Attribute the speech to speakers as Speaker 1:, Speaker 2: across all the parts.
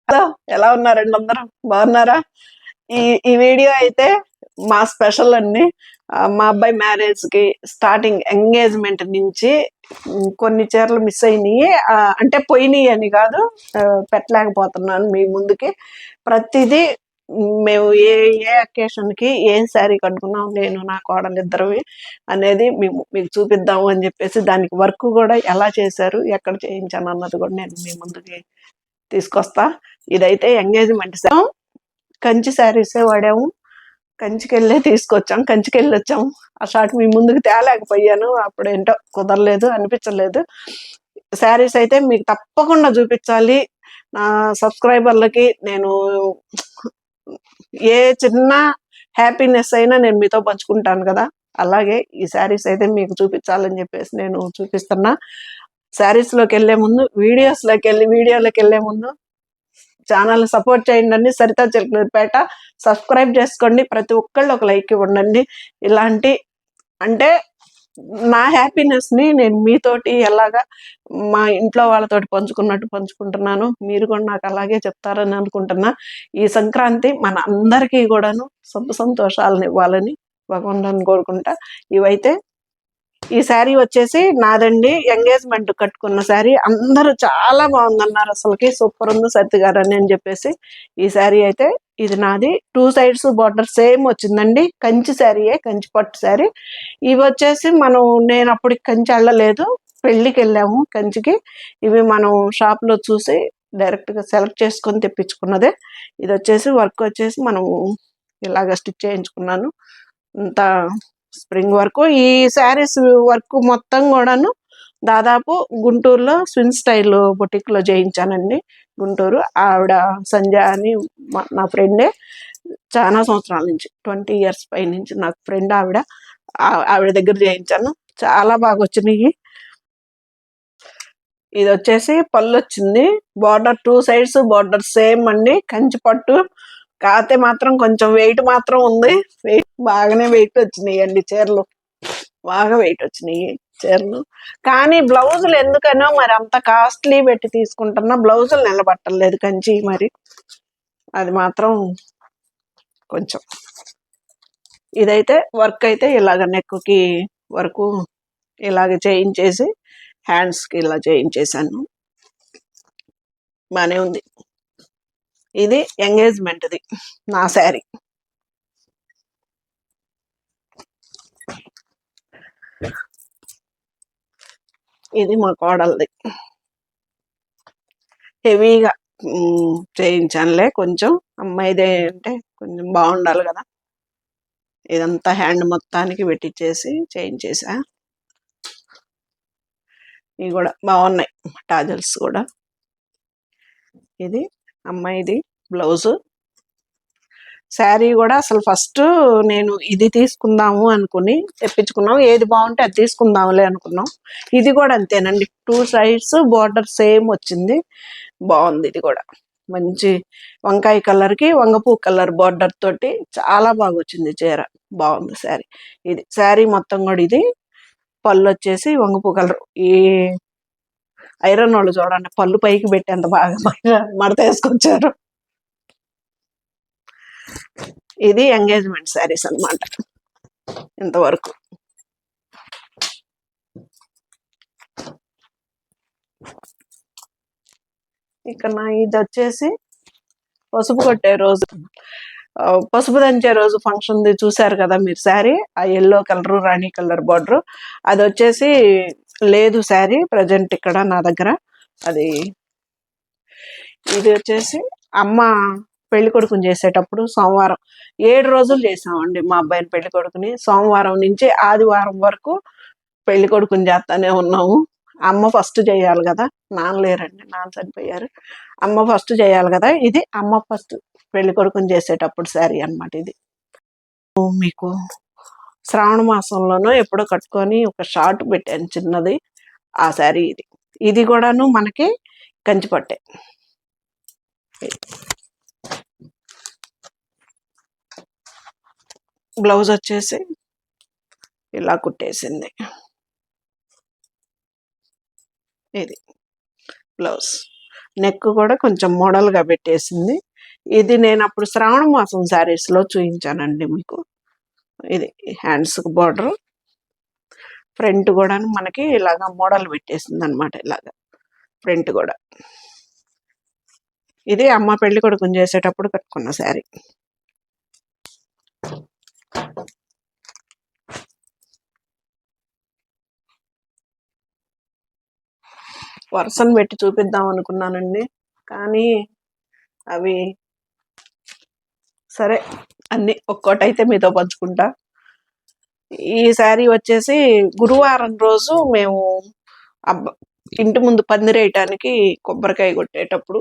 Speaker 1: Hello, ఎలా ఉన్నారండి అందరూ? బాగున్నారా? ఈ ఈ వీడియో అయితే మా స్పెషల్ అండి. మా అబ్బాయి మ్యారేజ్ కి స్టార్టింగ్ ఎంగేజ్మెంట్ నుంచి కొన్ని చీరలు మిస్ అయినాయి. అంటే పోయినాయి అని కాదు, పెట్టలేకపోతున్నాను మీ ముందుకి. ప్రతిదీ మేము ఏ ఏ అకేషన్ కి ఏం శారీ కట్టుకున్నాం, నేను నా కోడలు ఇద్దరివి అనేది మీకు చూపిద్దాము అని చెప్పేసి, దానికి వర్క్ కూడా ఎలా చేశారు, ఎక్కడ చేయించాను అన్నది కూడా నేను మీ ముందుకి తీసుకొస్తా. ఇదైతే ఎంగేజ్మెంట్ కంచి శారీసే వాడాము. కంచికెళ్ళే తీసుకొచ్చాం, కంచికెళ్ళి వచ్చాము. ఆ షార్ట్ మీ ముందుకు తేలేకపోయాను, అప్పుడు ఏంటో కుదరలేదు, అనిపించలేదు. శారీస్ అయితే మీకు తప్పకుండా చూపించాలి. నా సబ్స్క్రైబర్లకి నేను ఏ చిన్న హ్యాపీనెస్ అయినా నేను మీతో పంచుకుంటాను కదా, అలాగే ఈ శారీస్ అయితే మీకు చూపించాలని చెప్పేసి నేను చూపిస్తున్నా. శారీస్లోకి వెళ్ళే ముందు, వీడియోలోకి వెళ్ళే ముందు ఛానల్ సపోర్ట్ చేయండి. సరితా చిలకలూరిపేట సబ్స్క్రైబ్ చేసుకోండి. ప్రతి ఒక్కళ్ళు ఒక లైక్ ఇవ్వండి. ఇలాంటి అంటే నా హ్యాపీనెస్ ని నేను మీతోటి ఎలాగా మా ఇంట్లో వాళ్ళతోటి పంచుకున్నట్టు పంచుకుంటున్నాను. మీరు కూడా నాకు అలాగే చెప్తారని అనుకుంటున్నా. ఈ సంక్రాంతి మన అందరికీ కూడాను సుఖ సంతోషాలను ఇవ్వాలని భగవంతుని కోరుకుంటా. ఇవైతే ఈ శారీ వచ్చేసి నాదండి, ఎంగేజ్మెంట్ కట్టుకున్న శారీ. అందరూ చాలా బాగుందన్నారు, అసలుకి సూపర్ ఉంది సత్తి గారు అని చెప్పేసి. ఈ శారీ అయితే ఇది నాది. 2 సైడ్స్ బార్డర్ సేమ్ వచ్చిందండి. కంచి శారీయే, కంచి పట్టు శారీ. ఇవి వచ్చేసి నేను అప్పటికి కంచి వెళ్ళలేదు, పెళ్లికి వెళ్ళాము కంచికి. ఇవి మనం షాప్ లో చూసి డైరెక్ట్ గా సెలెక్ట్ చేసుకొని తెప్పించుకున్నదే. ఇది వచ్చేసి వర్క్ వచ్చేసి మనం ఇలాగ స్టిచ్ చేయించుకున్నాను. ఇంత స్ప్రింగ్ వర్క్. ఈ శారీస్ వర్క్ మొత్తం కూడాను దాదాపు గుంటూరులో స్విన్ స్టైల్ బొటిక్ లో చేయించానండి. గుంటూరు ఆవిడ సంజ అని నా ఫ్రెండే, చాలా సంవత్సరాల నుంచి 20 years పై నుంచి నాకు ఫ్రెండ్ ఆవిడ దగ్గర చేయించాను. చాలా బాగా వచ్చినాయి. ఇది వచ్చేసి పళ్ళు వచ్చింది. బార్డర్ 2 సైడ్స్ బార్డర్ సేమ్ అండి, కంచి పట్టు. కాతే మాత్రం కొంచెం వెయిట్ మాత్రం ఉంది. బాగానే వెయిట్ వచ్చినాయి అండి చీరలు, బాగా వెయిట్ వచ్చినాయి చీరలు. కానీ బ్లౌజులు ఎందుకనో మరి అంత కాస్ట్లీ పెట్టి తీసుకుంటున్నా, బ్లౌజులు నిలబట్టలేదు కంచి. మరి అది మాత్రం కొంచెం. ఇదైతే వర్క్ అయితే ఇలాగ నెక్కి వరకు ఇలాగ చేయించేసి, హ్యాండ్స్ కి ఇలా చేయించేసాను. బానే ఉంది. ఇది ఎంగేజ్మెంట్ది నా శారీ. ఇది మా కోడల్ది. హెవీగా చేయించానులే కొంచెం, అమ్మాయిదే అంటే కొంచెం బాగుండాలి కదా. ఇదంతా హ్యాండ్ మొత్తానికి పెట్టించేసి చేయించేసా. ఇవి కూడా బాగున్నాయి టాజల్స్ కూడా. ఇది అమ్మాయిది బ్లౌజు. శారీ కూడా అసలు ఫస్ట్ నేను ఇది తీసుకుందాము అనుకుని తెప్పించుకున్నాం. ఏది బాగుంటే అది తీసుకుందాంలే అనుకున్నాం. ఇది కూడా అంతేనండి, 2 సైడ్స్ బార్డర్ సేమ్ వచ్చింది. బాగుంది. ఇది కూడా మంచి వంకాయ కలర్ కి వంగపూ కలర్ బార్డర్ తోటి చాలా బాగా వచ్చింది చీర. బాగుంది శారీ. ఇది శారీ మొత్తం కూడా. ఇది పళ్ళు వచ్చేసి వంగపూ కలర్. ఈ ఐరన్ వాళ్ళు చూడండి, పళ్ళు పైకి పెట్టి ఎంత బాగా మడత వేసుకొచ్చారు. ఇది ఎంగేజ్మెంట్ శారీస్ అన్నమాట ఇంతవరకు. ఇక ఇది వచ్చేసి పసుపు కొట్టే రోజు, పసుపు దంచే రోజు ఫంక్షన్ చూసారు కదా మీరు శారీ. ఆ ఎల్లో కలర్ రాణి కలర్ బార్డర్. అది వచ్చేసి లేదు శారీ ప్రజెంట్ ఇక్కడ నా దగ్గర. అది ఇది వచ్చేసి అమ్మ పెళ్లి కొడుకుని చేసేటప్పుడు సోమవారం 7 రోజులు చేసామండి మా అబ్బాయిని పెళ్లి కొడుకుని. సోమవారం నుంచి ఆదివారం వరకు పెళ్లి కొడుకుని చేస్తానే ఉన్నాము. అమ్మ ఫస్ట్ చేయాలి కదా, నాన్న లేరండి, నాన్న చనిపోయారు. అమ్మ ఫస్ట్ చేయాలి కదా. ఇది అమ్మ ఫస్ట్ పెళ్లి కొడుకుని చేసేటప్పుడు శారీ అన్నమాట. ఇది మీకు శ్రావణ మాసంలోనూ ఎప్పుడో కట్టుకొని ఒక షార్ట్ పెట్టాను చిన్నది, ఆ శారీ. ఇది కూడాను మనకి కంచిపట్టే. బ్లౌజ్ వచ్చేసి ఇలా కుట్టేసింది. ఇది బ్లౌజ్. నెక్ కూడా కొంచెం మోడల్గా పెట్టేసింది. ఇది నేను అప్పుడు శ్రావణ మాసం శారీస్లో చూపించానండి మీకు. ఇది హ్యాండ్స్కి బార్డర్, ఫ్రంట్ కూడా మనకి ఇలాగా మోడల్ పెట్టేసింది అనమాట. ఇలాగా ఫ్రంట్ కూడా. ఇది అమ్మ పెళ్లి కొడుకుని చేసేటప్పుడు కట్టుకున్న శారీ. వరుసను పెట్టి చూపిద్దాం అనుకున్నానండి, కానీ అవి సరే అన్ని ఒక్కోటైతే మీతో పంచుకుంటా. ఈ శారీ వచ్చేసి గురువారం రోజు మేము ఇంటి ముందు పందిరేయటానికి కొబ్బరికాయ కొట్టేటప్పుడు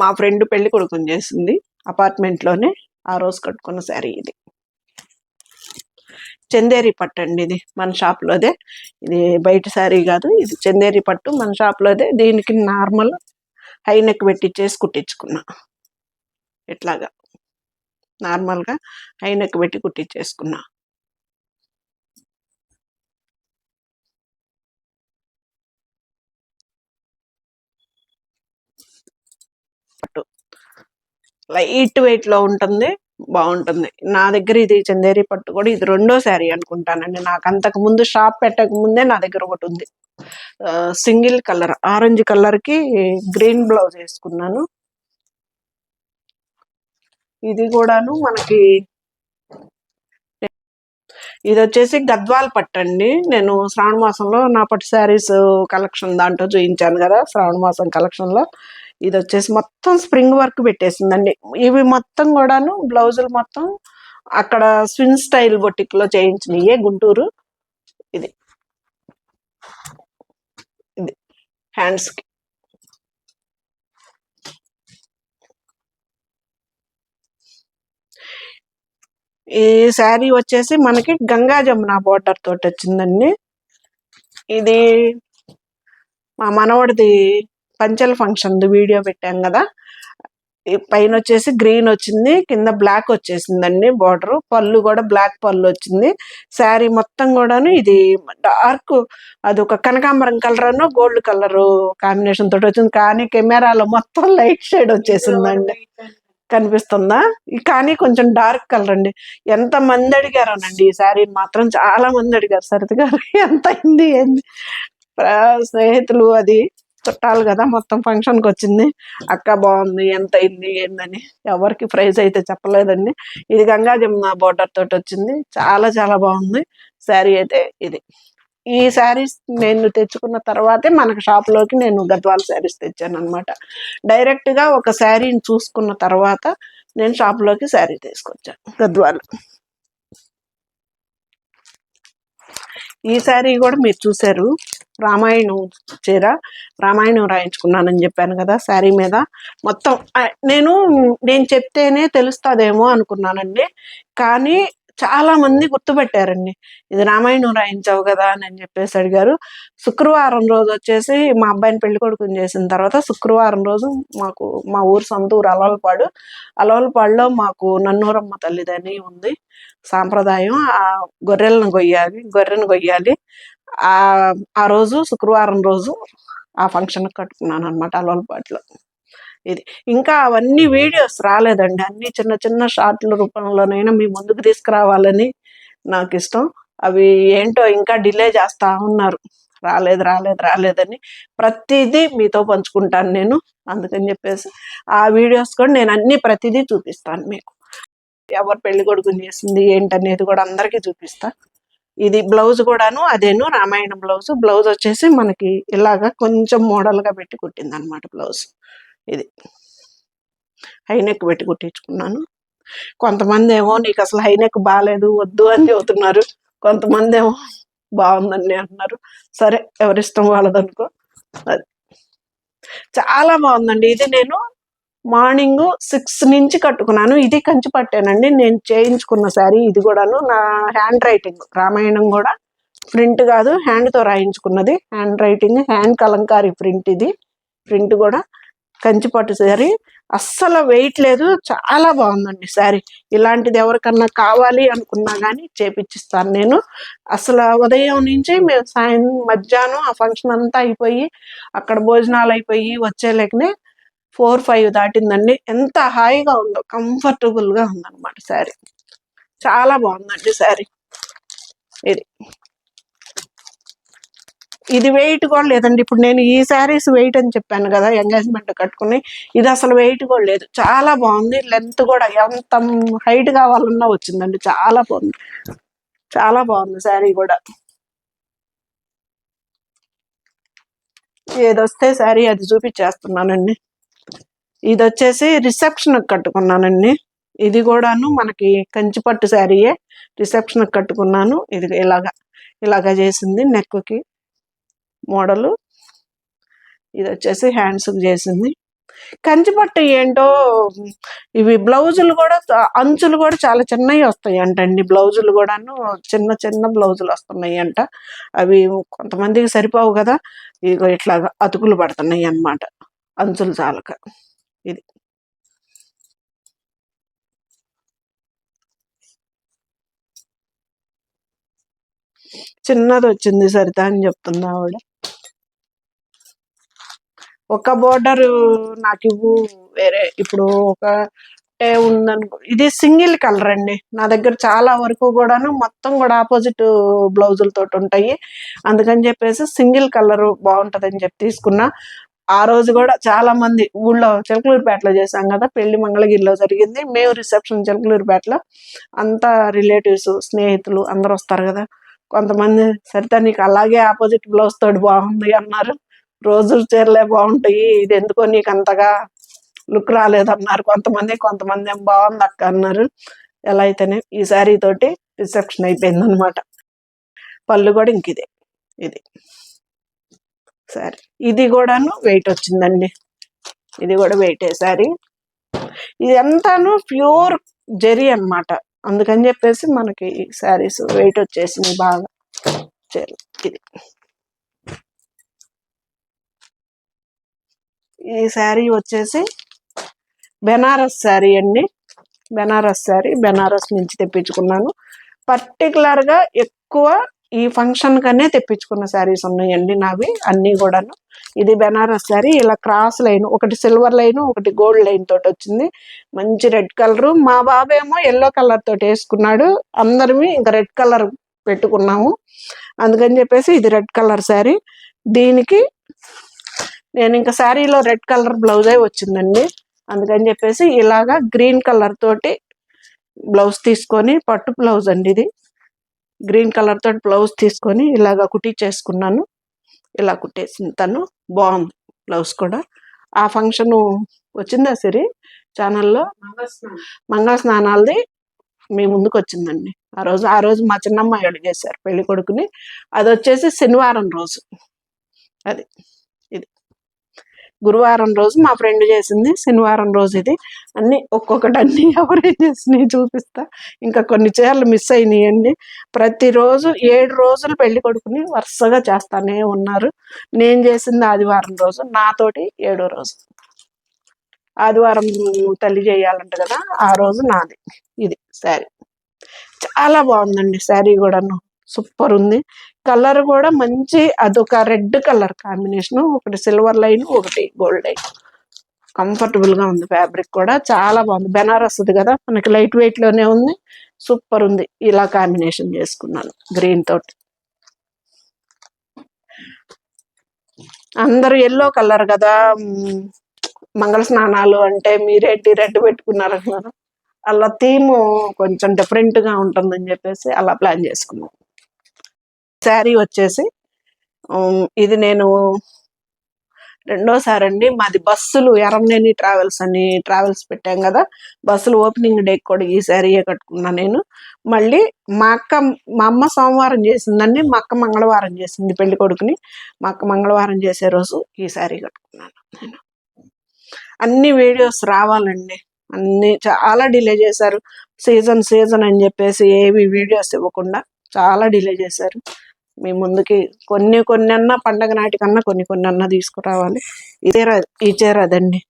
Speaker 1: మా ఫ్రెండ్ పెళ్లి కొడుకుని చేసింది అపార్ట్మెంట్లోనే. ఆ రోజు కట్టుకున్న శారీ ఇది. చందేరి పట్టు అండి, ఇది మన షాప్లోదే. ఇది బయట శారీ కాదు, ఇది చందేరి పట్టు మన షాప్లోదే. దీనికి నార్మల్ హై నెక్ పెట్టించేసి కుట్టించుకున్నా. ఇట్లాగా నార్మల్గా హై నెక్ పెట్టి కుట్టించేసుకున్నా. పట్టు లైట్ వెయిట్లో ఉంటుంది, బాగుంటుంది. నా దగ్గర ఇది చందేరి పట్టు కూడా ఇది రెండో శారీ అనుకుంటానండి. నాకు అంతకు ముందు షాప్ పెట్టక ముందే నా దగ్గర ఒకటి ఉంది, సింగిల్ కలర్ ఆరెంజ్ కలర్కి గ్రీన్ బ్లౌజ్ వేసుకున్నాను. ఇది కూడాను మనకి ఇది వచ్చేసి గద్వాల్ పట్టు అండి. నేను శ్రావణ మాసంలో నా పట్టు శారీస్ కలెక్షన్ దాంట్లో చూపించాను కదా, శ్రావణ మాసం కలెక్షన్లో. ఇది వచ్చేసి మొత్తం స్ప్రింగ్ వర్క్ పెట్టేసిందండి. ఇవి మొత్తం కూడాను బ్లౌజులు మొత్తం అక్కడ స్విన్ స్టైల్ బొటిక్లో చేయించినయే, గుంటూరు. ఇది ఇది హ్యాండ్స్కి. ఈ శారీ వచ్చేసి మనకి గంగా జమున బోర్డర్ తోటి వచ్చిందండి. ఇది మా మనవడిది పంచల్ ఫంక్షన్ వీడియో పెట్టాం కదా, పైన వచ్చేసి గ్రీన్ వచ్చింది, కింద బ్లాక్ వచ్చేసిందండి బార్డర్. పళ్ళు కూడా బ్లాక్ పళ్ళు వచ్చింది. శారీ మొత్తం కూడాను ఇది డార్క్, అది ఒక కనకాంబరం కలర్ అను గోల్డ్ కలర్ కాంబినేషన్ తోటి వచ్చింది. కానీ కెమెరాలో మొత్తం లైట్ షేడ్ వచ్చేసిందండి, కనిపిస్తుందా? కానీ కొంచెం డార్క్ కలర్ అండి. ఎంత మంది అడిగారోనండి ఈ శారీని మాత్రం, చాలా మంది అడిగారు. సరిత గారు ఎంత అయింది ఏంది, స్నేహితులు అది చుట్టాలు కదా, మొత్తం ఫంక్షన్కి వచ్చింది. అక్క బాగుంది, ఎంత అయింది ఏందని. ఎవరికి ప్రైజ్ అయితే చెప్పలేదండి. ఇది గంగా జమున బోర్డర్ తోటి వచ్చింది, చాలా చాలా బాగుంది శారీ అయితే. ఇది ఈ శారీస్ నేను తెచ్చుకున్న తర్వాతే మనకు షాప్లోకి నేను గద్వాల్ శారీస్ తెచ్చాను అనమాట. డైరెక్ట్గా ఒక శారీని చూసుకున్న తర్వాత నేను షాప్లోకి శారీ తీసుకొచ్చాను గద్వాల్. ఈ శారీ కూడా మీరు చూశారు, రామాయణం చీర, రామాయణం రాయించుకున్నానని చెప్పాను కదా శారీ మీద. మొత్తం నేను చెప్తేనే తెలుస్తుందేమో అనుకున్నానండి, కానీ చాలా మంది గుర్తుపెట్టారండి. ఇది రామాయణం రాయించావు కదా అని చెప్పేసి అడిగారు. శుక్రవారం రోజు వచ్చేసి మా అబ్బాయిని పెళ్లి కొడుకుని చేసిన తర్వాత శుక్రవారం రోజు మాకు మా ఊరు సొంత ఊరు అలవలపాడులో మాకు నన్నూరమ్మ తల్లిదని ఉంది సాంప్రదాయం. ఆ గొర్రెను కొయ్యాలి. ఆ రోజు శుక్రవారం రోజు ఆ ఫంక్షన్ కట్టుకున్నాను అనమాట అలవలపాడులో. ఇది ఇంకా అవన్నీ వీడియోస్ రాలేదండి, అన్ని చిన్న చిన్న షార్ట్ల రూపంలోనైనా మీ ముందుకు తీసుకురావాలని నాకు ఇష్టం. అవి ఏంటో ఇంకా డిలే చేస్తా ఉన్నారు, రాలేదని. ప్రతిదీ మీతో పంచుకుంటాను నేను. అందుకని చెప్పేసి ఆ వీడియోస్ కూడా నేను అన్ని ప్రతిదీ చూపిస్తాను మీకు. ఎవరు పెళ్లి కొడుకుని చేసింది ఏంటనేది కూడా అందరికీ చూపిస్తా. ఇది బ్లౌజ్ కూడాను అదేను రామాయణం బ్లౌజ్ వచ్చేసి మనకి ఇలాగా కొంచెం మోడల్గా పెట్టి కుట్టింది అనమాట బ్లౌజ్. ఇది హైనెక్ పెట్టి కుట్టించుకున్నాను. కొంతమంది ఏమో నీకు అసలు హైనెక్ బాగాలేదు వద్దు అని చెబుతున్నారు, కొంతమంది ఏమో బాగుందని అంటున్నారు. సరే, ఎవరిష్టం వాళ్ళదనుకో. అది చాలా బాగుందండి. ఇది నేను మార్నింగ్ 6 నుంచి కట్టుకున్నాను. ఇది కంచి పట్టేనండి నేను చేయించుకున్న శారీ. ఇది కూడాను నా హ్యాండ్ రైటింగ్, రామాయణం కూడా ప్రింట్ కాదు, హ్యాండ్తో రాయించుకున్నది. Hand writing, hand Kalamkari print. ఇది ప్రింట్ కూడా కంచిపట్టు శారీ, అస్సలు వెయిట్ లేదు, చాలా బాగుందండి శారీ. ఇలాంటిది ఎవరికన్నా కావాలి అనుకున్నా కానీ చేపిచ్చిస్తాను నేను. అసలు ఉదయం నుంచి మేము మధ్యాహ్నం ఆ ఫంక్షన్ అంతా అయిపోయి అక్కడ భోజనాలు అయిపోయి వచ్చేలేకనే 4-5 దాటిందండి. ఎంత హాయిగా ఉందో, కంఫర్టబుల్గా ఉందన్నమాట శారీ. చాలా బాగుందండి శారీ. ఇది వెయిట్ కూడా లేదండి. ఇప్పుడు నేను ఈ శారీస్ వెయిట్ అని చెప్పాను కదా ఎంగేజ్మెంట్ కట్టుకుని, ఇది అసలు వెయిట్ కూడా లేదు. చాలా బాగుంది. లెంత్ కూడా ఎంత హైట్ కావాలన్నా వచ్చిందండి. చాలా బాగుంది, చాలా బాగుంది శారీ కూడా. ఏదొస్తే శారీ అది చూపించేస్తున్నానండి. ఇది వచ్చేసి రిసెప్షన్ కట్టుకున్నానండి. ఇది కూడాను మనకి కంచిపట్టు శారీయే, రిసెప్షన్ కట్టుకున్నాను. ఇది ఇలాగా చేసింది నెక్కి మోడలు. ఇది వచ్చేసి హ్యాండ్స్కి చేసింది. కంచిపట్టు ఏంటో ఇవి బ్లౌజులు కూడా అంచులు కూడా చాలా చిన్నవి వస్తాయి అంటండి. బ్లౌజులు కూడాను చిన్న చిన్న బ్లౌజులు వస్తున్నాయి అంట. అవి కొంతమందికి సరిపోవు కదా, ఇక ఇట్లాగా అతుకులు పడుతున్నాయి అన్నమాట అంచులు చాలక. ఇది చిన్నది వచ్చింది సరితా అని చెప్తుంది ఆవిడ. ఒక బోర్డర్ నాకు ఇవ్వు, వేరే ఇప్పుడు ఒక ఉందనుకో. ఇది సింగిల్ కలర్ అండి. నా దగ్గర చాలా వరకు కూడాను మొత్తం కూడా ఆపోజిట్ బ్లౌజులతో ఉంటాయి. అందుకని చెప్పేసి సింగిల్ కలర్ బాగుంటుందని చెప్పి తీసుకున్నా. ఆ రోజు కూడా చాలా మంది ఊళ్ళో చిలకలూరుపేటలో చేశాం కదా పెళ్లి, మంగళగిరిలో జరిగింది. మేము రిసెప్షన్ చిలకలూరుపేటలో. అంతా రిలేటివ్స్ స్నేహితులు అందరు వస్తారు కదా. కొంతమంది సరితా నీకు అలాగే ఆపోజిట్ బ్లౌజ్ తోటి బాగుంది అన్నారు. రోజులు చీరలే బాగుంటాయి, ఇది ఎందుకో నీకు అంతగా లుక్ రాలేదన్నారు కొంతమంది. కొంతమంది ఏం బాగుంది అక్క అన్నారు. ఎలా అయితేనే ఈ శారీ తోటి రిసెప్షన్ అయిపోయింది అనమాట. పళ్ళు కూడా ఇంక ఇదే, ఇది శారీ. ఇది కూడాను వెయిట్ వచ్చిందండి. ఇది కూడా వెయిటే శారీ. ఇది అంతాను ప్యూర్ జరీ అన్నమాట. అందుకని చెప్పేసి మనకి శారీస్ వెయిట్ వచ్చేసింది బాగా. ఇది ఈ శారీ వచ్చేసి బెనారస్ శారీ అండి. బెనారస్ శారీ, బెనారస్ నుంచి తెప్పించుకున్నాను. పర్టికులర్గా ఎక్కువ ఈ ఫంక్షన్ కనే తెప్పించుకున్న శారీస్ ఉన్నాయండి నావి అన్నీ కూడాను. ఇది బెనారస్ శారీ. ఇలా క్రాస్ లైన్, ఒకటి సిల్వర్ లైన్, ఒకటి గోల్డ్ లైన్ తోటి వచ్చింది. మంచి రెడ్ కలరు. మా బాబేమో ఎల్లో కలర్ తోటి వేసుకున్నాడు. అందరివి ఇంకా రెడ్ కలర్ పెట్టుకున్నాము. అందుకని చెప్పేసి ఇది రెడ్ కలర్ శారీ. దీనికి నేను ఇంకా శారీలో రెడ్ కలర్ బ్లౌజే వచ్చిందండి. అందుకని చెప్పేసి ఇలాగా గ్రీన్ కలర్ తోటి బ్లౌజ్ తీసుకొని, పట్టు బ్లౌజ్ అండి ఇది. గ్రీన్ కలర్ తోటి బ్లౌజ్ తీసుకొని ఇలాగా కుట్టించేసుకున్నాను. ఇలా కుట్టేసింది తను. బాగుంది బ్లౌజ్ కూడా. ఆ ఫంక్షన్ వచ్చిందా సిరి ఛానల్లో, మంగళ స్నానాలది మీ ముందుకు వచ్చిందండి. ఆ రోజు మా చిన్నమ్మాయి అడిగేశారు పెళ్లి కొడుకుని. అది వచ్చేసి శనివారం రోజు. అది ఇది గురువారం రోజు మా ఫ్రెండ్ చేసింది, శనివారం రోజు ఇది. అన్ని ఒక్కొక్కటి అన్ని ఎవరేం చేసినాయి చూపిస్తా. ఇంకా కొన్ని చీరలు మిస్ అయినాయండి. ప్రతిరోజు 7 రోజులు పెళ్లి కొడుకుని వరుసగా చేస్తానే ఉన్నారు. నేను చేసింది ఆదివారం రోజు, నాతోటి 7వ రోజు. ఆదివారం తల్లి చేయాలంట కదా, ఆ రోజు నాది. ఇది శారీ చాలా బాగుందండి. శారీ కూడాను సూపర్ ఉంది. కలర్ కూడా మంచి, అదొక రెడ్ కలర్ కాంబినేషన్, ఒకటి సిల్వర్ లైన్, ఒకటి గోల్డ్ లైన్. కంఫర్టబుల్ గా ఉంది. ఫ్యాబ్రిక్ కూడా చాలా బాగుంది. బెనారస్ కదా, మనకి లైట్ వెయిట్ లోనే ఉంది. సూపర్ ఉంది. ఇలా కాంబినేషన్ చేసుకున్నాను గ్రీన్ తోటి. అందరూ ఎల్లో కలర్ కదా, మంగళ స్నానాలు అంటే మీరేంటి రెడ్ పెట్టుకున్నారు అంటున్నారు. అలా థీమ్ కొంచెం డిఫరెంట్ గా ఉంటుందని చెప్పేసి అలా ప్లాన్ చేసుకున్నాం. శారీ వచ్చేసి ఇది నేను రెండోసారి అండి. మాది బస్సులు ఎరంనేని ట్రావెల్స్ అని ట్రావెల్స్ పెట్టాం కదా, బస్సులు ఓపెనింగ్ డే కూడా ఈ శారీయే కట్టుకున్నా నేను. మళ్ళీ మా అమ్మ సోమవారం చేసిందండి, మా అక్క మంగళవారం చేసింది పెళ్లి కొడుకుని. మా అక్క మంగళవారం చేసే రోజు ఈ శారీ కట్టుకున్నాను నేను. అన్ని వీడియోస్ రావాలండి, అన్ని చాలా డిలే చేశారు. సీజన్ అని చెప్పేసి ఏవి వీడియోస్ ఇవ్వకుండా చాలా డిలే చేశారు. మీ ముందుకి కొన్ని అన్నా పండగ నాటికన్నా కొన్ని అన్నా తీసుకురావాలి. ఈ చీర అదండి.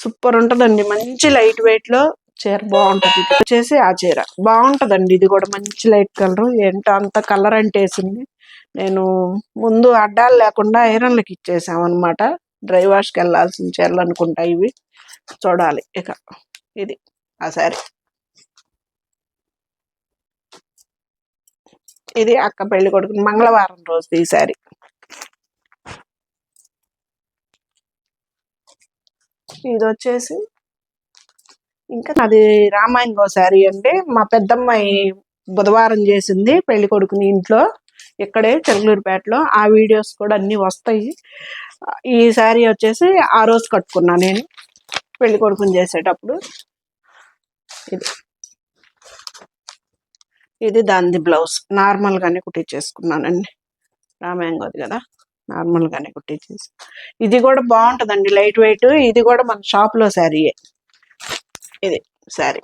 Speaker 1: సూపర్ ఉంటదండి. మంచి లైట్ వెయిట్ లో చీర బాగుంటది. ఇది వచ్చేసి ఆ చీర బాగుంటదండి. ఇది కూడా మంచి లైట్ కలర్. ఏంటో అంత కలర్ అంటేసింది. నేను ముందు అడ్డాలు లేకుండా ఐరన్లకి ఇచ్చేసాం అనమాట. డ్రై వాష్ కి వెళ్ళాల్సిన చీరలు అనుకుంటా ఇవి. చూడాలి ఇక. ఇది ఆ శారీ. ఇది అక్క పెళ్లి కొడుకు మంగళవారం రోజు ఈ శారీ. ఇది వచ్చేసి ఇంకా నాది రామాయంగో శారీ అండి. మా పెద్దమ్మాయి బుధవారం చేసింది పెళ్లి కొడుకుని ఇంట్లో, ఇక్కడే చెరులూరుపేటలో. ఆ వీడియోస్ కూడా అన్ని వస్తాయి. ఈ శారీ వచ్చేసి ఆ రోజు కట్టుకున్నా నేను పెళ్లి కొడుకుని చేసేటప్పుడు. ఇది ఇది దాని బ్లౌజ్ నార్మల్ గానే కుట్టించేసుకున్నానండి. రామాయంగోది కదా, నార్మల్ గానే కుట్టించేసి. ఇది కూడా బాగుంటదండి, లైట్ వెయిట్. ఇది కూడా మన షాప్ లో శారీయే. ఇది శారీ.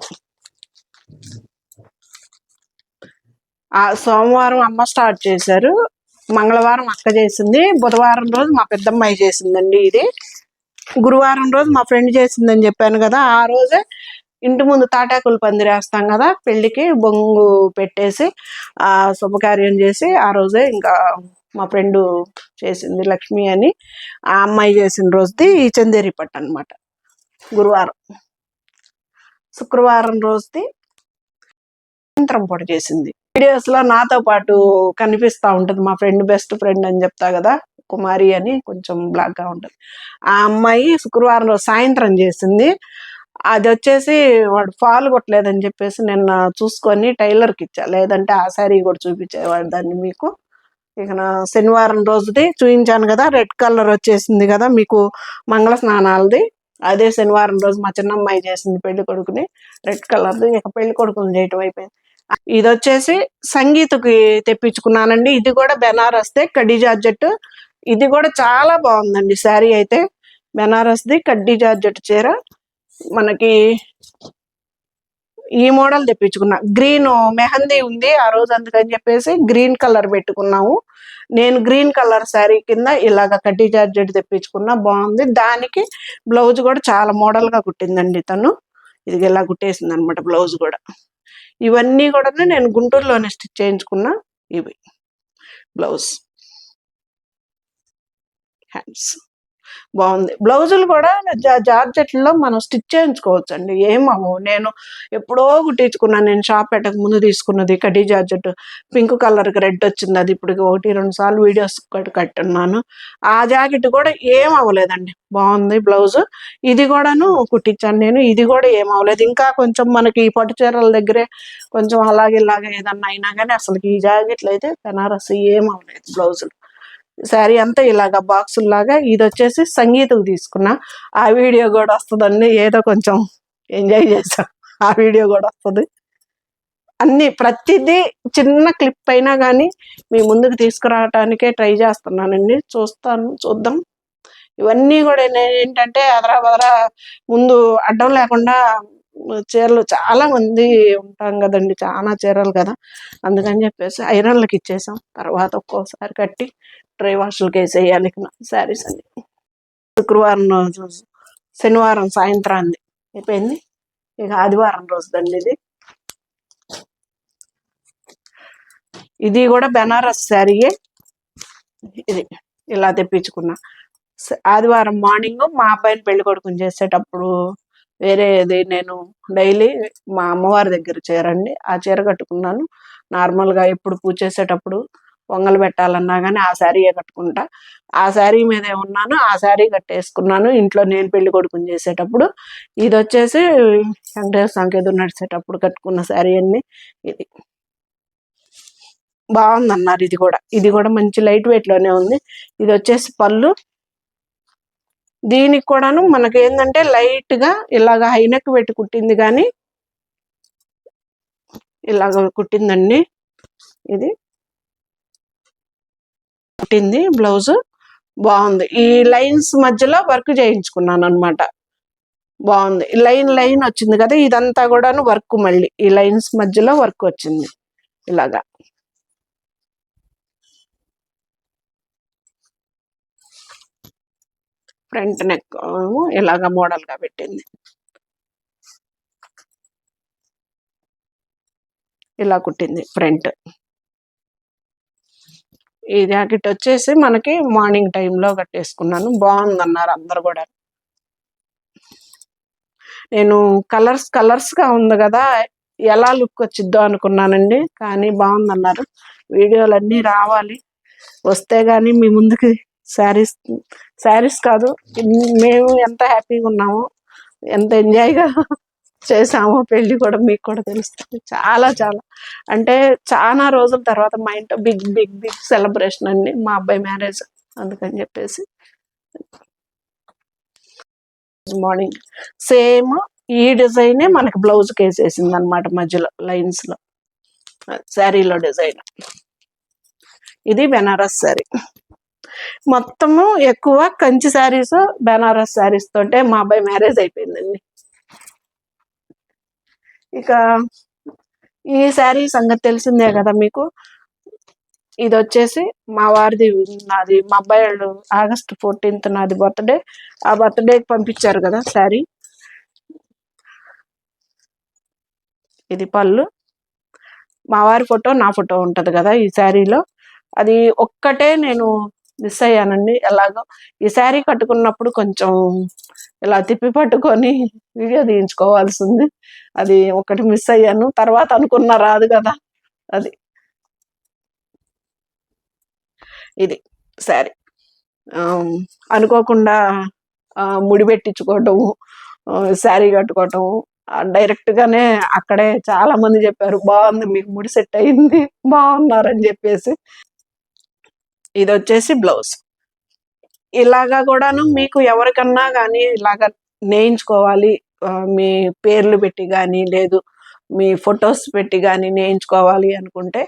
Speaker 1: ఆ సోమవారం అమ్మ స్టార్ట్ చేశారు, మంగళవారం అక్క చేసింది, బుధవారం రోజు మా పెద్దమ్మాయి చేసిందండి. ఇది గురువారం రోజు మా ఫ్రెండ్ చేసిందని చెప్పాను కదా, ఆ రోజే ఇంటి ముందు తాటాకులు పందిరేస్తాం కదా పెళ్లికి, బొంగు పెట్టేసి ఆ శుభకార్యం చేసి ఆ రోజే ఇంకా మా ఫ్రెండ్ చేసింది లక్ష్మి అని. ఆ అమ్మాయి చేసిన రోజుది ఈ చందేరి పట్టు అనమాట. గురువారం. శుక్రవారం రోజుది సాయంత్రం పూట చేసింది. వీడియోస్ లో నాతో పాటు కనిపిస్తా ఉంటది మా ఫ్రెండ్, బెస్ట్ ఫ్రెండ్ అని చెప్తా కదా, కుమారి అని, కొంచెం బ్లాక్ గా ఉంటది. ఆ అమ్మాయి శుక్రవారం రోజు సాయంత్రం చేసింది. అది వచ్చేసి వాడు ఫాల్ కొట్టలేదని చెప్పేసి నిన్న చూసుకొని టైలర్కి ఇచ్చా, లేదంటే ఆ శారీ కూడా చూపించేవాడు దాన్ని మీకు. ఇక నా శనివారం రోజుది చూపించాను కదా, రెడ్ కలర్ వచ్చేసింది కదా మీకు మంగళ స్నానాలది. అదే శనివారం రోజు మా చిన్నమ్మాయి చేసింది పెళ్లి కొడుకుని, రెడ్ కలర్ది. ఇక పెళ్లి కొడుకుని చేయటం అయిపోయింది. ఇది వచ్చేసి సంగీతకి తెప్పించుకున్నానండి. ఇది కూడా బెనారస్దే, కడ్డీ జార్జెట్. ఇది కూడా చాలా బాగుందండి శారీ అయితే. బెనారస్ది కడ్డీ జార్జెట్ చీర. మనకి ఈ మోడల్ తెప్పించుకున్నా. గ్రీన్ మెహందీ ఉంది ఆ రోజు, అందుకని చెప్పేసి గ్రీన్ కలర్ పెట్టుకున్నాము. నేను గ్రీన్ కలర్ శారీ కింద ఇలాగ కడ్డీ జార్జెట్ తెప్పించుకున్నా, బాగుంది. దానికి బ్లౌజ్ కూడా చాలా మోడల్ గా కుట్టిందండి తను. ఇది ఇలా కుట్టేసింది అనమాట బ్లౌజ్ కూడా. ఇవన్నీ కూడా నేను గుంటూరులోనే స్టిచ్ చేయించుకున్నా. ఇవి బ్లౌజ్, హ్యాండ్స్ బాగుంది. బ్లౌజులు కూడా జార్జెట్లో మనం స్టిచ్ చేయించుకోవచ్చు అండి, ఏమవు. నేను ఎప్పుడో కుట్టించుకున్నాను. నేను షాప్ పెట్టక ముందు తీసుకున్నది కడ్డీ జార్జెట్, పింక్ కలర్కి రెడ్ వచ్చింది. అది ఇప్పుడు 1-2 సార్లు వీడియోస్ కట్టున్నాను. ఆ జాకెట్ కూడా ఏం అవ్వలేదండి, బాగుంది బ్లౌజ్. ఇది కూడాను కుట్టించాను నేను, ఇది కూడా ఏం అవ్వలేదు. ఇంకా కొంచెం మనకి ఈ పట్టు చీరల దగ్గరే కొంచెం అలాగే ఇలాగే ఏదన్నా అయినా కానీ అసలు ఈ జాకెట్లు అయితే బెనారస్ ఏం అవ్వలేదు బ్లౌజులు. శారీ అంతా ఇలాగా బాక్సుల్లాగా. ఇది వచ్చేసి సంగీతకు తీసుకున్నా, ఆ వీడియో కూడా వస్తుందండి. ఏదో కొంచెం ఎంజాయ్ చేసాం, ఆ వీడియో కూడా వస్తుంది. అన్ని ప్రతిదీ చిన్న క్లిప్ అయినా కానీ మీ ముందుకు తీసుకురావటానికే ట్రై చేస్తున్నానండి. చూద్దాం. ఇవన్నీ కూడా ఏంటంటే అదరా బదరా ముందు అడ్డం లేకుండా చీరలు చాలా మంది ఉంటాం కదండి, చాలా చీరలు కదా, అందుకని చెప్పేసి ఐరన్లకు ఇచ్చేసాం. తర్వాత ఒక్కోసారి కట్టి డ్రై వాష్లకి వేసేయాలి శారీస్ అన్ని. శుక్రవారం రోజు, శనివారం సాయంత్రాన్ని అయిపోయింది. ఇక ఆదివారం రోజు దండి ఇది. ఇది కూడా బెనారస్ శారీయే. ఇది ఇలా తెప్పించుకున్నా. ఆదివారం మార్నింగ్ మా అబ్బాయిని పెళ్లి కొడుకుని చేసేటప్పుడు వేరేది నేను డైలీ మా అమ్మవారి దగ్గర చీరండి, ఆ చీర కట్టుకున్నాను. నార్మల్గా ఎప్పుడు పూజ చేసేటప్పుడు పొంగలు పెట్టాలన్నా కానీ ఆ శారీయే కట్టుకుంటా. ఆ శారీ మీదే ఉన్నాను, ఆ శారీ కట్టేసుకున్నాను ఇంట్లో నేను పెళ్లి కొడుకుని చేసేటప్పుడు. ఇది వచ్చేసి వెంకటేశ్వర స్వామికి ఎదురు నడిచేటప్పుడు కట్టుకున్న శారీ అన్ని. ఇది బాగుందన్నారు. ఇది కూడా మంచి లైట్ వెయిట్ లోనే ఉంది. ఇది వచ్చేసి పళ్ళు. దీనికి కూడాను మనకి ఏంటంటే లైట్ గా ఇలాగ హైనెక్ పెట్టి కుట్టింది, కానీ ఇలాగ కుట్టిందండి. ఇది కుట్టింది బ్లౌజ్, బాగుంది. ఈ లైన్స్ మధ్యలో వర్క్ చేయించుకున్నాను అనమాట, బాగుంది. లైన్ లైన్ వచ్చింది కదా, ఇదంతా కూడాను వర్క్, మళ్ళీ ఈ లైన్స్ మధ్యలో వర్క్ వచ్చింది ఇలాగా. ఫ్రంట్ నెక్ ఇలాగ మోడల్గా పెట్టింది. ఇలా కుట్టింది ఫ్రంట్. ఈ జాకెట్ వచ్చేసి మనకి మార్నింగ్ టైంలో కట్టేసుకున్నాను. బాగుందన్నారు అందరు కూడా. నేను కలర్స్గా ఉంది కదా, ఎలా లుక్ వచ్చిద్దో అనుకున్నానండి. కానీ బాగుందన్నారు. వీడియోలన్నీ రావాలి, వస్తే కానీ మీ ముందుకి శారీస్ కాదు, మేము ఎంత హ్యాపీగా ఉన్నామో, ఎంత ఎంజాయ్గా చేసామో పెళ్ళి కూడా మీకు కూడా తెలుస్తుంది. చాలా చాలా అంటే చాలా రోజుల తర్వాత మా ఇంట్లో బిగ్ బిగ్ బిగ్ సెలబ్రేషన్ అండి, మా అబ్బాయి మ్యారేజ్. అందుకని చెప్పేసి మార్నింగ్ సేమ్ ఈ డిజైనే మనకి బ్లౌజ్కి వేసేసింది అనమాట, మధ్యలో లైన్స్లో శారీలో డిజైన్. ఇది బెనారస్ శారీ. మొత్తము ఎక్కువ కంచి శారీస్, బెనారస్ శారీస్ తోటే మా అబ్బాయి మ్యారేజ్ అయిపోయిందండి. ఇక ఈ శారీ సంగతి తెలిసిందే కదా మీకు. ఇది వచ్చేసి మా వారిది, నాది మా అబ్బాయి వాళ్ళు August 14th నాది బర్త్డే. ఆ బర్త్డేకి పంపించారు కదా శారీ. ఇది పళ్ళు. మా వారి ఫోటో, నా ఫోటో ఉంటుంది కదా ఈ శారీలో. అది ఒక్కటే నేను మిస్ అయ్యానండి. ఎలాగో ఈ శారీ కట్టుకున్నప్పుడు కొంచెం ఇలా తిప్పి పట్టుకొని వీడియో తీయించుకోవాల్సింది. అది ఒకటి మిస్ అయ్యాను. తర్వాత అనుకున్నా రాదు కదా అది. ఇది శారీ అనుకోకుండా ముడి పెట్టించుకోవటము, శారీ కట్టుకోవటము. డైరెక్ట్గానే అక్కడే చాలా మంది చెప్పారు, బాగుంది మీకు ముడి సెట్ అయింది, బాగున్నారని చెప్పేసి. ఇది వచ్చేసి బ్లౌజ్. ఇలాగా కూడాను మీకు ఎవరికన్నా కానీ ఇలాగా నేయించుకోవాలి, మీ పేర్లు పెట్టి కానీ, లేదు మీ ఫొటోస్ పెట్టి కానీ నేయించుకోవాలి అనుకుంటే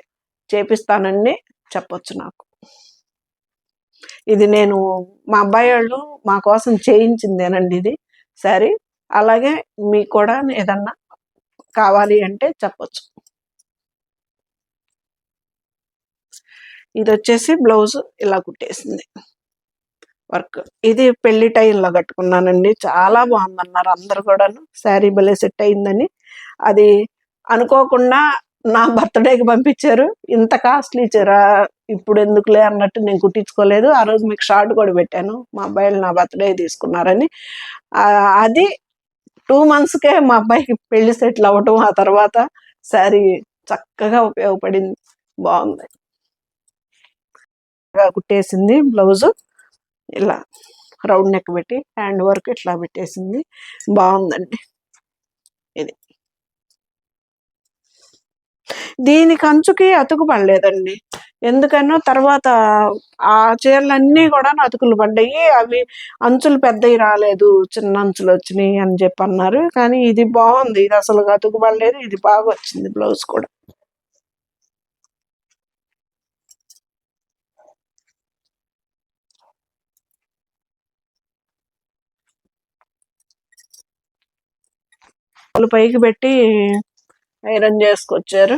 Speaker 1: చేపిస్తానండి, చెప్పొచ్చు నాకు. ఇది నేను మా అబ్బాయి వాళ్ళు మా కోసం చేయించిందేనండి ఇది శారీ. అలాగే మీకు కూడా ఏదన్నా కావాలి అంటే చెప్పొచ్చు. ఇది వచ్చేసి బ్లౌజ్ ఇలా కుట్టేసింది వర్క్. ఇది పెళ్లి టైంలో కట్టుకున్నానండి. చాలా బాగుందన్నారు అందరు కూడాను, శారీ భలే సెట్ అయిందని. అది అనుకోకుండా నా బర్త్డేకి పంపించారు. ఇంత కాస్ట్లీ చీర ఇప్పుడు ఎందుకులే అన్నట్టు నేను కుట్టించుకోలేదు. ఆ రోజు మీకు షార్ట్ కూడా పెట్టాను, మా అబ్బాయిలు నా బర్త్డే తీసుకున్నారని. అది 2 monthsకే మా అబ్బాయికి పెళ్లి సెటిల్ అవ్వటం, ఆ తర్వాత శారీ చక్కగా ఉపయోగపడింది. బాగుంది. కుట్టేసింది బ్లౌజు. ఇలా రౌండ్ నెక్ పెట్టి హ్యాండ్ వర్క్ ఇట్లా పెట్టేసింది. బాగుందండి. ఇది దీనికి అంచుకి అతుకు పడలేదండి. ఎందుకనో తర్వాత ఆ చీరలన్నీ కూడా అతుకులు పడ్డాయి. అవి అంచులు పెద్దవి రాలేదు, చిన్న అంచులు వచ్చినాయి అని చెప్పి అన్నారు. కానీ ఇది బాగుంది, ఇది అసలు అతుకు పడలేదు. ఇది బాగా వచ్చింది బ్లౌజ్ కూడా. పైకి పెట్టి ఐరన్ చేసుకొచ్చారు.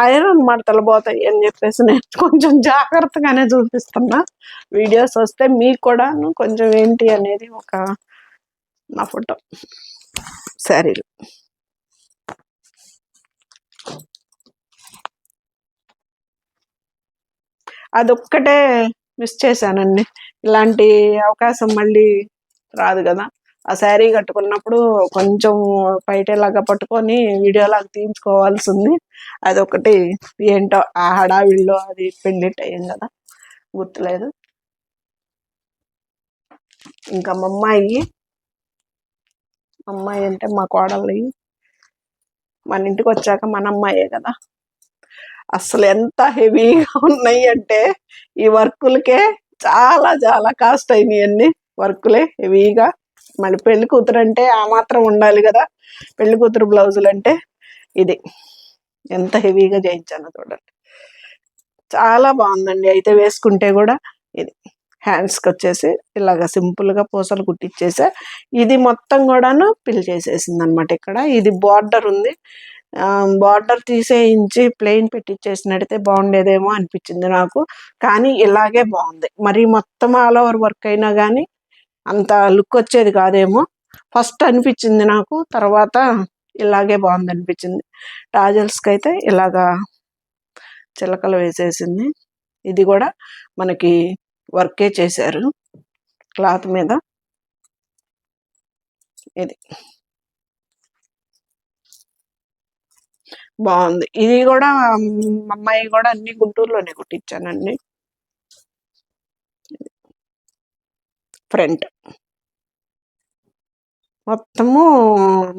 Speaker 1: ఐరన్ మడతలు పోతాయి అని చెప్పేసి నేను కొంచెం జాగ్రత్తగానే చూపిస్తున్నా. వీడియోస్ వస్తే మీకు కూడా కొంచెం ఏంటి అనేది ఒక నా ఫోటో శారీలు. అదొక్కటే మిస్ చేశానండి. ఇలాంటి అవకాశం మళ్ళీ రాదు కదా. ఆ శారీ కట్టుకున్నప్పుడు కొంచెం పైటలాగా పట్టుకొని వీడియోలాగా తీయించుకోవాల్సింది. అదొకటి ఏంటో ఆ హడావిడిలో అది పెళ్లి టైం కదా, గుర్తులేదు. ఇంకా మా అమ్మాయి అంటే మా కోడలు. మన ఇంటికి వచ్చాక మన అమ్మాయే కదా. అసలు ఎంత హెవీగా ఉన్నాయి అంటే ఈ వర్కులకే చాలా చాలా కాస్ట్ అయినాయి అన్ని వర్కులే హెవీగా. మళ్ళీ పెళ్లి కూతురు అంటే ఆ మాత్రం ఉండాలి కదా. పెళ్లి కూతురు బ్లౌజులు అంటే ఇది ఎంత హెవీగా చేయించాను చూడండి. చాలా బాగుందండి. అయితే వేసుకుంటే కూడా ఇది హ్యాండ్స్కి వచ్చేసి ఇలాగ సింపుల్గా పూసలు కుట్టించేసా. ఇది మొత్తం కూడాను పిల్ చేసేసింది అనమాట. ఇక్కడ ఇది బార్డర్ ఉంది. బార్డర్ తీసేయించి ప్లెయిన్ పెట్టించేసినట్టయితే బాగుండేదేమో అనిపించింది నాకు. కానీ ఇలాగే బాగుంది. మరి మొత్తం ఆల్ ఓవర్ వర్క్ అయినా కానీ అంత లుక్ వచ్చేది కాదేమో ఫస్ట్ అనిపించింది నాకు. తర్వాత ఇలాగే బాగుంది అనిపించింది. టాజల్స్కి అయితే ఇలాగా చిలకలు వేసేసింది. ఇది కూడా మనకి వర్కే చేశారు క్లాత్ మీద. ఇది బాగుంది. ఇది కూడా అమ్మాయి కూడా అన్ని గుంటూరులోనే కుట్టించానండి. ఫ్రంట్ మొత్తము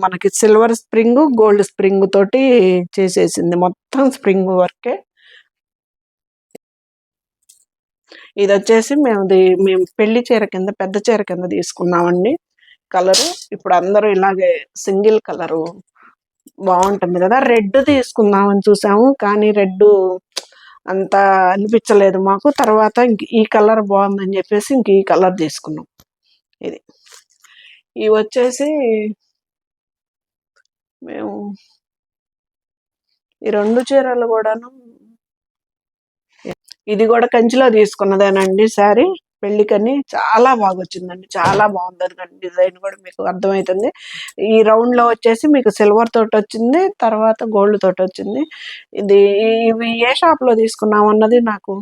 Speaker 1: మనకి సిల్వర్ స్ప్రింగ్ గోల్డ్ స్ప్రింగ్ తోటి చేసేసింది. మొత్తం స్ప్రింగ్ వర్కే. ఇది వచ్చేసి మేము పెళ్లి చీర కింద, పెద్ద చీర కింద తీసుకున్నామండి కలరు. ఇప్పుడు అందరూ ఇలాగే సింగిల్ కలరు బాగుంటుంది కదా, రెడ్ తీసుకుందామని చూసాము కానీ రెడ్ అంత అనిపించలేదు మాకు. తర్వాత ఈ కలర్ బాగుందని చెప్పేసి ఇంక ఈ కలర్ తీసుకున్నాం. ఇది ఇవి వచ్చేసి మేము ఈ 2 చీరలు కూడాను, ఇది కూడా కంచిలో తీసుకున్నదేనండి శారీ. పెళ్లికని చాలా బాగా వచ్చిందండి, చాలా బాగుంది. అది డిజైన్ కూడా మీకు అర్థమవుతుంది. ఈ రౌండ్ లో వచ్చేసి మీకు సిల్వర్ తోటి వచ్చింది, తర్వాత గోల్డ్ తోటి వచ్చింది. ఇది ఇవి ఏ షాప్ లో తీసుకున్నాం అన్నది నాకు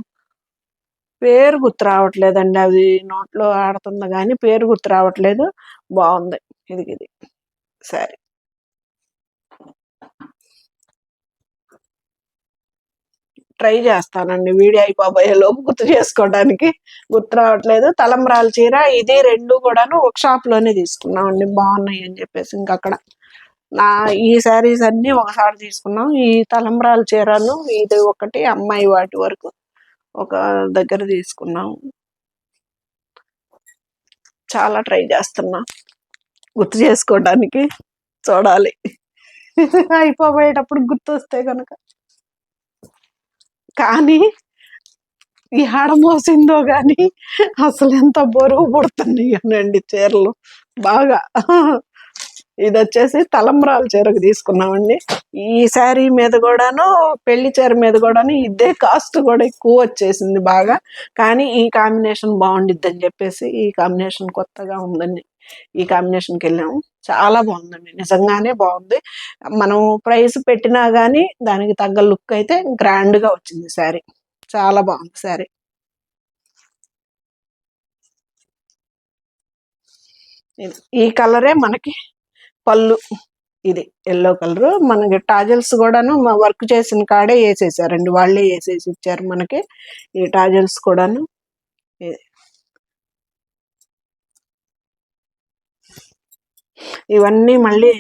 Speaker 1: పేరు గుర్తు రావట్లేదండి. అది నోట్లో ఆడుతుంది కానీ పేరు గుర్తు రావట్లేదు. బాగుంది. ఇది సరే, ట్రై చేస్తానండి వీడియో అయిపోయే లోపు గుర్తు చేసుకోవడానికి. గుర్తు రావట్లేదు. తలంబ్రాల చీర ఇది 2 కూడాను ఒక షాప్ లోనే తీసుకున్నామండి, బాగున్నాయి అని చెప్పేసి. ఇంకక్కడ ఈ శారీస్ అన్ని ఒకసారి తీసుకున్నాం. ఈ తలంబ్రాల చీరను ఇది ఒకటి, అమ్మాయి వాటి వరకు ఒక దగ్గర తీసుకున్నాం. చాలా ట్రై చేస్తున్నా గుర్తు చేసుకోవడానికి, చూడాలి అయిపోయేటప్పుడు గుర్తు వస్తే కనుక. కానీ ఈ ఆడ మోసిందో గాని అసలు ఎంత బరువు పుడుతున్నాయండి చీరలు బాగా. ఇది వచ్చేసి తలంబ్రాల చీరకు తీసుకున్నామండి. ఈ శారీ మీద కూడాను, పెళ్లి చీర మీద కూడాను ఇదే కాస్ట్ కూడా ఎక్కువ వచ్చేసింది బాగా. కానీ ఈ కాంబినేషన్ బాగుండిద్ది అని చెప్పేసి ఈ కాంబినేషన్ కొత్తగా ఉందండి, ఈ కాంబినేషన్కి వెళ్ళాము. చాలా బాగుందండి, నిజంగానే బాగుంది. మనం ప్రైస్ పెట్టినా కానీ దానికి తగ్గ లుక్ అయితే గ్రాండ్ గా వచ్చింది శారీ. చాలా బాగుంది శారీ. ఈ కలరే మనకి పళ్ళు. ఇది ఎల్లో కలర్. మనకి టాజల్స్ కూడాను వర్క్ చేసిన కాడే వేసేసారండి, వాళ్ళే వేసేసి ఇచ్చారు మనకి ఈ టాజల్స్ కూడాను. ఇవన్నీ మళ్ళీ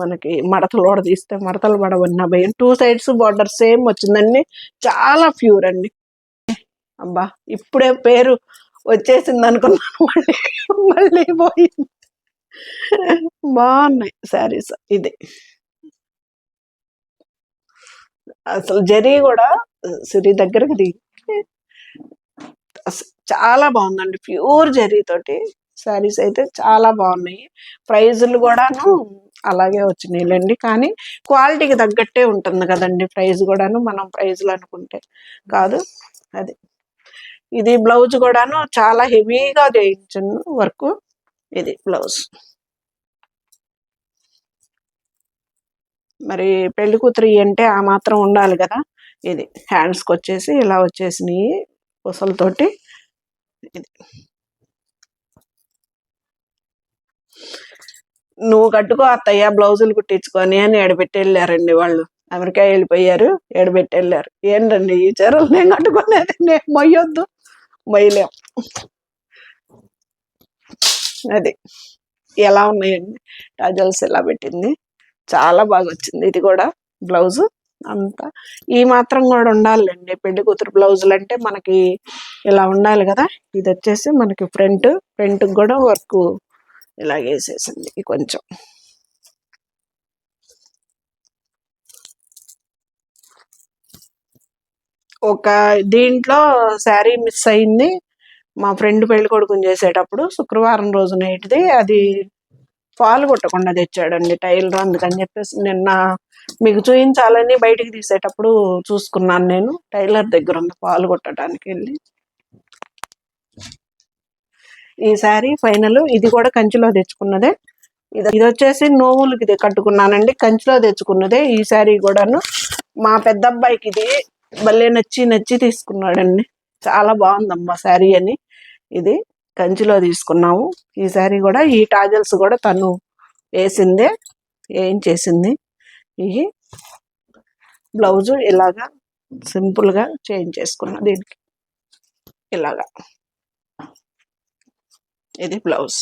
Speaker 1: మనకి మడతలు కూడా తీస్తే మడతలు పడవన్న భయం. 2 సైడ్స్ బార్డర్ సేమ్ వచ్చిందండి, చాలా ప్యూర్ అండి. అబ్బా, ఇప్పుడే పేరు వచ్చేసింది అనుకున్నాను, మళ్ళీ మళ్ళీ పోయింది. బాగున్నాయి శారీస్. ఇది అసలు జరీ కూడా సిరి దగ్గరకు దిగి చాలా బాగుందండి, ప్యూర్ జరీ తోటి శారీస్ అయితే చాలా బాగున్నాయి. ప్రైజులు కూడాను అలాగే వచ్చినాయిలేండి, కానీ క్వాలిటీకి తగ్గట్టే ఉంటుంది కదండి ప్రైస్ కూడాను. మనం ప్రైజులు అనుకుంటే కాదు. అది ఇది బ్లౌజ్ కూడాను చాలా హెవీగా చేయించాను వర్క్. ఇది బ్లౌజ్. మరి పెళ్లి కూతురు అంటే ఆ మాత్రం ఉండాలి కదా. ఇది హ్యాండ్స్కి వచ్చేసి ఇలా వచ్చేసినాయి పూసలతోటి. ఇది నువ్వు కట్టుకో అత్తయ్య బ్లౌజులు కుట్టించుకొని అని ఎడబెట్టి వెళ్ళారండి వాళ్ళు. అమెరికా వెళ్ళిపోయారు, ఎడబెట్టి వెళ్ళారు. ఏంటండి ఈ చీరలు నేను కట్టుకునేది, నేను మొయ్యొద్దు, మొయ్యలేం. అది ఎలా ఉన్నాయండి టాజల్స్ ఎలా పెట్టింది, చాలా బాగా వచ్చింది. ఇది కూడా బ్లౌజ్ అంతా ఈ మాత్రం కూడా ఉండాలండి పెళ్లి కూతురు బ్లౌజులు అంటే మనకి ఇలా ఉండాలి కదా. ఇది వచ్చేసి మనకి ఫ్రంట్ కూడా వర్క్ ఇలా వేసేసింది కొంచెం. ఒక దీంట్లో శారీ మిస్ అయింది. మా ఫ్రెండ్ పెళ్లి కొడుకుని చేసేటప్పుడు శుక్రవారం రోజు నైట్ది, అది ఫాల్ కొట్టకుండా తెచ్చాడండి టైలర్. అందుకని చెప్పేసి నిన్న మీకు చూపించాలని బయటికి తీసేటప్పుడు చూసుకున్నాను నేను. టైలర్ దగ్గర ఉంది ఫాల్ కొట్టడానికి వెళ్ళి. ఈ శారీ ఫైనల్. ఇది కూడా కంచిలో తెచ్చుకున్నదే. ఇది వచ్చేసి నోములకి ఇది కట్టుకున్నానండి, కంచిలో తెచ్చుకున్నదే. ఈ శారీ కూడాను మా పెద్ద అబ్బాయికి ఇది భలే నచ్చి తీసుకున్నాడండి. చాలా బాగుందమ్మా శారీ అని. ఇది కంచిలో తీసుకున్నాము. ఈ శారీ కూడా ఈ టాజల్స్ కూడా తను వేసిందే, ఏం చేసింది. ఇవి బ్లౌజు ఇలాగా సింపుల్ గా చేంజ్ చేసుకున్నా దీనికి ఇలాగా. ఇది బ్లౌజ్.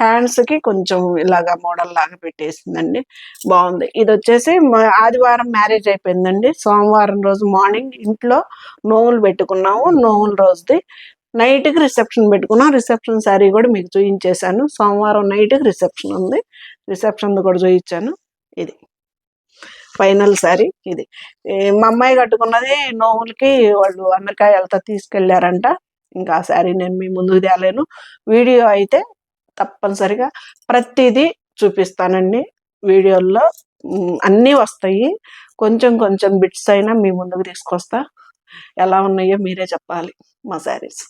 Speaker 1: హ్యాండ్స్ కి కొంచెం ఇలాగా మోడల్ లాగా పెట్టేసిందండి, బాగుంది. ఇది వచ్చేసి ఆదివారం మ్యారేజ్ అయిపోయిందండి. సోమవారం రోజు మార్నింగ్ ఇంట్లో నోములు పెట్టుకున్నాము. నోముల రోజుది నైట్కి రిసెప్షన్ పెట్టుకున్నాం. రిసెప్షన్ శారీ కూడా మీకు చూపించేశాను. సోమవారం నైట్కి రిసెప్షన్ ఉంది, రిసెప్షన్ కూడా చూపించాను. ఇది ఫైనల్ శారీ. ఇది మా అమ్మాయి కట్టుకున్నది నోములకి, వాళ్ళు అమెరికా వెళ్తా తీసుకెళ్లారంట. ఇంకా ఆ శారీ నేను మీ ముందుకు తేలేను. వీడియో అయితే తప్పనిసరిగా ప్రతిదీ చూపిస్తానండి. వీడియోల్లో అన్నీ వస్తాయి, కొంచెం బిట్స్ అయినా మీ ముందుకు తీసుకొస్తా. ఎలా ఉన్నాయో మీరే చెప్పాలి మా శారీస్.